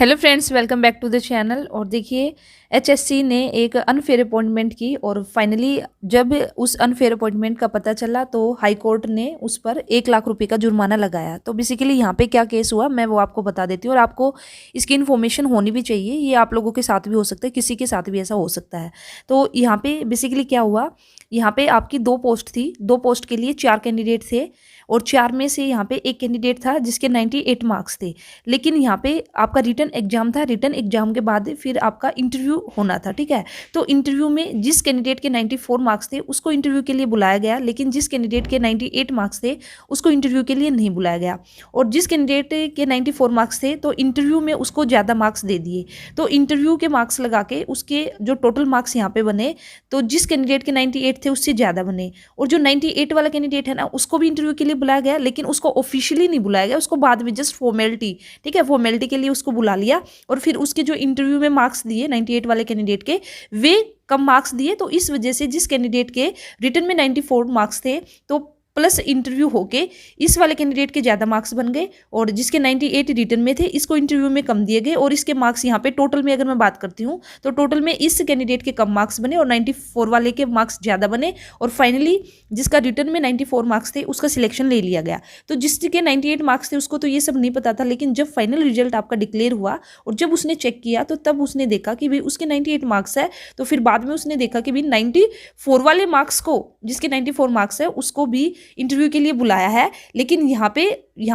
Hello friends, welcome back to the channel. और देखिए, HSC ने एक अनफेयर अपॉइंटमेंट की और फाइनली जब उस अनफेयर अपॉइंटमेंट का पता चला तो हाई कोर्ट ने उस पर 1 लाख रुपए का जुर्माना लगाया। तो बेसिकली यहाँ पे क्या केस हुआ मैं वो आपको बता देती हूँ और आपको इसकी इन्फॉर्मेशन होनी भी चाहिए। ये आप लोगों के साथ भी हो सकता है, किसी के साथ भी ऐसा हो सकता है। तो यहाँ पे बेसिकली क्या हुआ, यहाँ पे आपकी 2 पोस्ट थी, 2 पोस्ट के लिए 4 कैंडिडेट थे और 4 में से यहाँ पे एक कैंडिडेट था जिसके 98 मार्क्स थे। लेकिन यहाँ पे आपका रिटन एग्जाम था, रिटन एग्जाम के बाद फिर आपका इंटरव्यू होना था, ठीक है। तो इंटरव्यू में जिस कैंडिडेट के 94 मार्क्स थे उसको इंटरव्यू के लिए बुलाया गया, लेकिन जिस कैंडिडेट के 98 मार्क्स थे उसको इंटरव्यू के लिए नहीं बुलाया गया। और जिस कैंडिडेट के 94 मार्क्स थे तो इंटरव्यू में उसको ज़्यादा मार्क्स दे दिए। तो इंटरव्यू के मार्क्स लगा के उसके जो टोटल मार्क्स यहाँ पे बने तो जिस कैंडिडेट के 98 थे उससे ज़्यादा बने। और जो 98 वाला कैंडिडेट है ना, उसको भी इंटरव्यू के लिए बुलाया गया, लेकिन उसको ऑफिशियली नहीं बुलाया गया, उसको बाद में जस्ट फॉर्मेलिटी, ठीक है, फॉर्मेलिटी के लिए उसको बुला लिया। और फिर उसके जो इंटरव्यू में मार्क्स दिए 98 वाले कैंडिडेट के, वे कम मार्क्स दिए। तो इस वजह से जिस कैंडिडेट के रिटन में 94 मार्क्स थे तो प्लस इंटरव्यू होके इस वाले कैंडिडेट के ज़्यादा मार्क्स बन गए, और जिसके 98 रिटन में थे इसको इंटरव्यू में कम दिए गए। और इसके मार्क्स यहाँ पे टोटल में अगर मैं बात करती हूँ तो टोटल में इस कैंडिडेट के कम मार्क्स बने और 94 वाले के मार्क्स ज़्यादा बने। और फाइनली जिसका रिटन में 94 मार्क्स थे उसका सिलेक्शन ले लिया गया। तो जिसके 98 मार्क्स थे उसको तो ये सब नहीं पता था, लेकिन जब फाइनल रिजल्ट आपका डिक्लेयर हुआ और जब उसने चेक किया तो तब उसने देखा कि भाई उसके 98 मार्क्स है। तो फिर बाद में उसने देखा कि भाई 94 वाले मार्क्स को, जिसके 94 मार्क्स है उसको भी इंटरव्यू के लिए बुलाया है। लेकिन यहाँ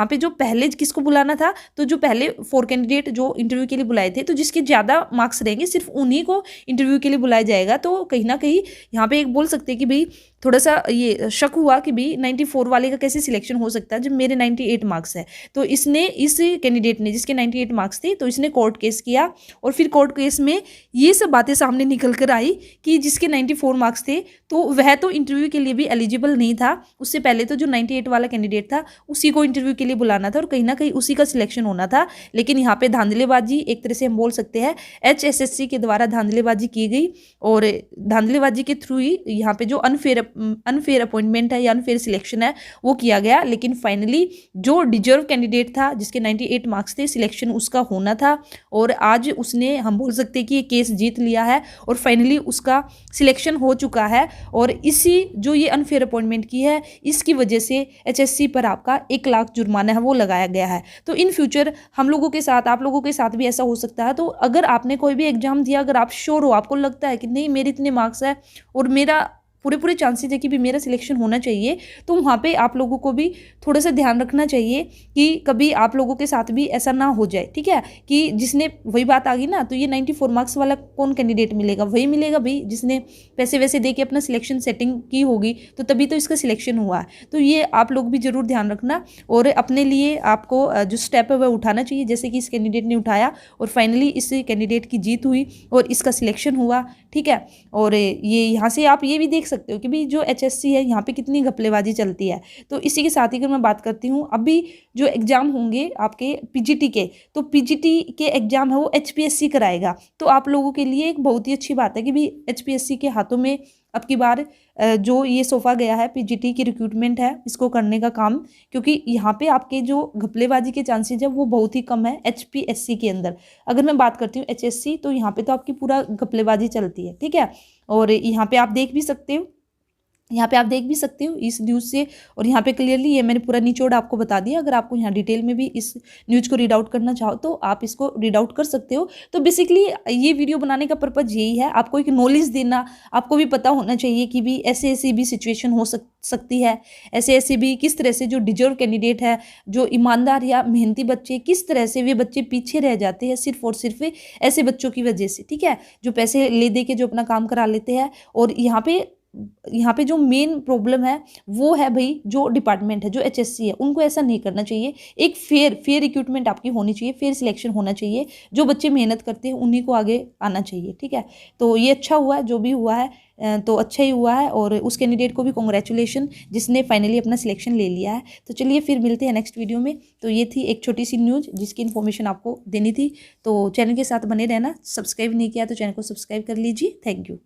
पे जो पहले किसको बुलाना था, तो जो पहले 4 कैंडिडेट जो इंटरव्यू के लिए बुलाए थे, तो जिसके ज़्यादा मार्क्स रहेंगे सिर्फ उन्हीं को इंटरव्यू के लिए बुलाया जाएगा। तो कहीं ना कहीं यहाँ पे एक बोल सकते हैं कि भाई थोड़ा सा ये शक हुआ कि भाई 94 वाले का कैसे सिलेक्शन हो सकता है जब मेरे 98 मार्क्स है। तो इसने, इस कैंडिडेट ने जिसके 98 मार्क्स थे, तो इसने कोर्ट केस किया। और फिर कोर्ट केस में ये सब बातें सामने निकल कर आई कि जिसके 94 मार्क्स थे तो वह तो इंटरव्यू के लिए भी एलिजिबल नहीं था। उससे पहले तो जो 98 वाला कैंडिडेट था उसी को इंटरव्यू के लिए बुलाना था और कहीं ना कहीं उसी का सिलेक्शन होना था। लेकिन यहाँ पे धांधलेबाजी, एक तरह से हम बोल सकते हैं एचएसएससी के द्वारा धांधलेबाजी की गई, और धांधलेबाजी के थ्रू ही यहाँ पे जो अनफेयर अपॉइंटमेंट है या अनफेयर सिलेक्शन है वो किया गया। लेकिन फाइनली जो डिजर्व कैंडिडेट था जिसके 98 मार्क्स थे, सिलेक्शन उसका होना था और आज उसने, हम बोल सकते हैं कि ये केस जीत लिया है और फाइनली उसका सिलेक्शन हो चुका है। और इसी जो ये अनफेयर अपॉइंटमेंट की है इसकी वजह से एचएससी पर आपका 1 लाख जुर्माना है वो लगाया गया है। तो इन फ्यूचर हम लोगों के साथ, आप लोगों के साथ भी ऐसा हो सकता है। तो अगर आपने कोई भी एग्जाम दिया, अगर आप श्योर हो, आपको लगता है कि नहीं मेरे इतने मार्क्स है और मेरा पूरे चांसेस है कि भी मेरा सिलेक्शन होना चाहिए, तो वहाँ पे आप लोगों को भी थोड़ा सा ध्यान रखना चाहिए कि कभी आप लोगों के साथ भी ऐसा ना हो जाए, ठीक है। कि जिसने, वही बात आ गई ना, तो ये 94 मार्क्स वाला कौन कैंडिडेट मिलेगा, वही मिलेगा भाई जिसने पैसे वैसे दे के अपना सिलेक्शन सेटिंग की होगी, तो तभी तो इसका सिलेक्शन हुआ है। तो ये आप लोग भी जरूर ध्यान रखना और अपने लिए आपको जो स्टेप है वह उठाना चाहिए, जैसे कि इस कैंडिडेट ने उठाया और फाइनली इस कैंडिडेट की जीत हुई और इसका सिलेक्शन हुआ, ठीक है। और ये यहाँ से आप ये भी देख सकते हो कि भी जो एचएससी है यहाँ पे कितनी घपलेबाजी चलती है। तो इसी के साथ ही अगर मैं बात करती हूँ, अभी जो एग्जाम होंगे आपके पीजीटी के, तो पीजीटी के एग्जाम है वो एचपीएससी कराएगा। तो आप लोगों के लिए एक बहुत ही अच्छी बात है कि भी एचपीएससी के हाथों में अब की बार जो ये सौंपा गया है पीजीटी की रिक्रूटमेंट है इसको करने का काम, क्योंकि यहाँ पे आपके जो घपलेबाजी के चांसेस है वो बहुत ही कम है एचपीएससी के अंदर। अगर मैं बात करती हूँ एचएससी, तो यहाँ पे तो आपकी पूरा घपलेबाजी चलती है, ठीक है। और यहाँ पे आप देख भी सकते हो, इस न्यूज़ से, और यहाँ पे क्लियरली ये मैंने पूरा निचोड़ आपको बता दिया। अगर आपको यहाँ डिटेल में भी इस न्यूज़ को रीड आउट करना चाहो तो आप इसको रीड आउट कर सकते हो। तो बेसिकली ये वीडियो बनाने का पर्पज़ यही है, आपको एक नॉलेज देना। आपको भी पता होना चाहिए कि भी ऐसे भी सिचुएशन हो सकती है, ऐसे भी किस तरह से जो डिजर्व कैंडिडेट है, जो ईमानदार या मेहनती बच्चे, किस तरह से वे बच्चे पीछे रह जाते हैं सिर्फ और सिर्फ ऐसे बच्चों की वजह से, ठीक है, जो पैसे ले दे के जो अपना काम करा लेते हैं। और यहाँ पे जो मेन प्रॉब्लम है वो है भाई जो डिपार्टमेंट है, जो एचएससी है, उनको ऐसा नहीं करना चाहिए। एक फेयर रिक्रूटमेंट आपकी होनी चाहिए, फेयर सिलेक्शन होना चाहिए। जो बच्चे मेहनत करते हैं उन्हीं को आगे आना चाहिए, ठीक है। तो ये अच्छा हुआ है, जो भी हुआ है तो अच्छा ही हुआ है। और उस कैंडिडेट को भी कॉन्ग्रेचुलेशन जिसने फाइनली अपना सिलेक्शन ले लिया है। तो चलिए फिर मिलते हैं नेक्स्ट वीडियो में। तो ये थी एक छोटी सी न्यूज़ जिसकी इन्फॉर्मेशन आपको देनी थी। तो चैनल के साथ बने रहना, सब्सक्राइब नहीं किया तो चैनल को सब्सक्राइब कर लीजिए। Thank you.